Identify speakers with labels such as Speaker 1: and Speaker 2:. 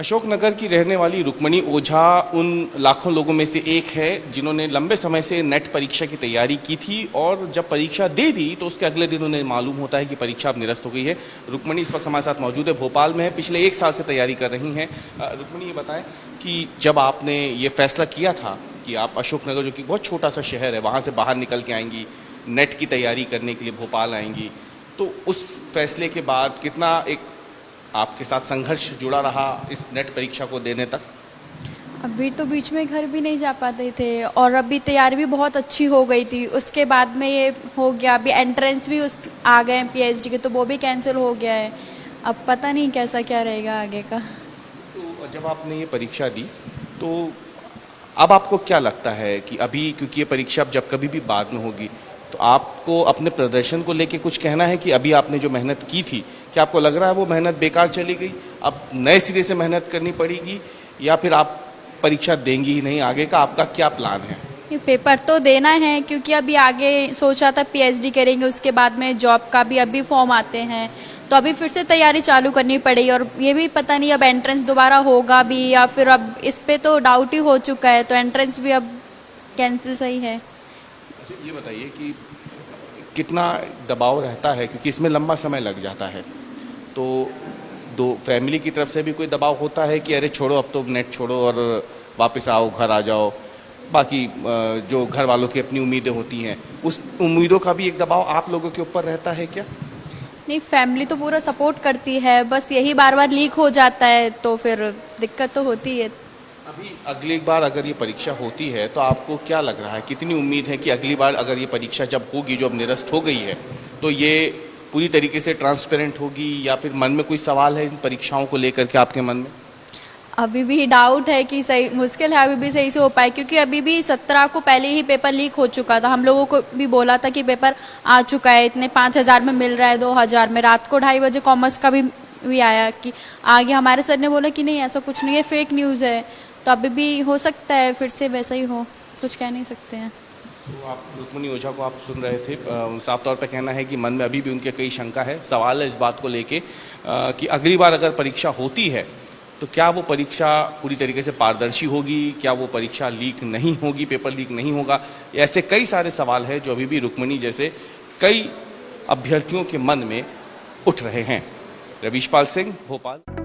Speaker 1: अशोकनगर की रहने वाली रुक्मणी ओझा उन लाखों लोगों में से एक है जिन्होंने लंबे समय से नेट परीक्षा की तैयारी की थी और जब परीक्षा दे दी तो उसके अगले दिन उन्हें मालूम होता है कि परीक्षा अब निरस्त हो गई है। रुक्मणी इस वक्त हमारे साथ मौजूद है, भोपाल में है, पिछले 1 साल से तैयारी कर रही हैं। रुक्मणी, ये बताएं कि जब आपने ये फैसला किया था कि आप अशोकनगर, जो कि बहुत छोटा सा शहर है, वहाँ से बाहर निकल के आएंगी, नेट की तैयारी करने के लिए भोपाल आएंगी, तो उस फैसले के बाद कितना एक आपके साथ संघर्ष जुड़ा रहा इस नेट परीक्षा को देने तक?
Speaker 2: अभी तो बीच में घर भी नहीं जा पाते थे और अभी तैयारी भी बहुत अच्छी हो गई थी। उसके बाद में ये हो गया, अभी एंट्रेंस भी उस आ गए हैं पीएचडी के, तो वो भी कैंसिल हो गया है। अब पता नहीं कैसा क्या रहेगा आगे का।
Speaker 1: तो जब आपने ये परीक्षा दी तो अब आपको क्या लगता है कि अभी, क्योंकि ये परीक्षा अब जब कभी भी बाद में होगी, तो आपको अपने प्रदर्शन को लेके कुछ कहना है कि अभी आपने जो मेहनत की थी, क्या आपको लग रहा है वो मेहनत बेकार चली गई, अब नए सिरे से मेहनत करनी पड़ेगी, या फिर आप परीक्षा देंगी ही नहीं? आगे का आपका क्या प्लान है?
Speaker 2: ये पेपर तो देना है, क्योंकि अभी आगे सोचा था पीएचडी करेंगे, उसके बाद में जॉब का भी अभी फॉर्म आते हैं, तो अभी फिर से तैयारी चालू करनी पड़ेगी। और ये भी पता नहीं अब एंट्रेंस दोबारा होगा भी या फिर, अब इस पे तो डाउट ही हो चुका है, तो एंट्रेंस भी अब कैंसिल सही है।
Speaker 1: अच्छा, ये बताइए कि कितना दबाव रहता है, क्योंकि इसमें लंबा समय लग जाता है, तो दो फैमिली की तरफ से भी कोई दबाव होता है कि अरे छोड़ो, अब तो नेट छोड़ो और वापस आओ, घर आ जाओ, बाकी जो घर वालों की अपनी उम्मीदें होती हैं, उस उम्मीदों का भी एक दबाव आप लोगों के ऊपर रहता है क्या?
Speaker 2: नहीं, फैमिली तो पूरा सपोर्ट करती है, बस यही बार बार लीक हो जाता है तो फिर दिक्कत तो होती है।
Speaker 1: अभी अगली बार अगर ये परीक्षा होती है तो आपको क्या लग रहा है, कितनी उम्मीद है कि अगली बार अगर ये परीक्षा जब होगी, जो अब निरस्त हो गई है, तो ये पूरी तरीके से ट्रांसपेरेंट होगी, या फिर मन में कोई सवाल है इन परीक्षाओं को लेकर के आपके मन में?
Speaker 2: अभी भी डाउट है कि सही, मुश्किल है अभी भी सही से हो पाए, क्योंकि अभी भी 17 को पहले ही पेपर लीक हो चुका था। हम लोगों को भी बोला था कि पेपर आ चुका है, इतने 5,000 में मिल रहा है, 2,000 में। रात को 2:30 बजे कॉमर्स का भी आया कि आगे, हमारे सर ने बोला कि नहीं ऐसा कुछ नहीं है, फेक न्यूज़ है। तो अभी भी हो सकता है फिर से वैसा ही हो, कुछ कह नहीं सकते हैं।
Speaker 1: तो आप रुक्मणी ओझा को आप सुन रहे थे, साफ तौर पर कहना है कि मन में अभी भी उनके कई शंका है, सवाल है इस बात को लेके कि अगली बार अगर परीक्षा होती है तो क्या वो परीक्षा पूरी तरीके से पारदर्शी होगी, क्या वो परीक्षा लीक नहीं होगी, पेपर लीक नहीं होगा? ऐसे कई सारे सवाल हैं जो अभी भी रुक्मणी जैसे कई अभ्यर्थियों के मन में उठ रहे हैं। रवीश पाल सिंह, भोपाल।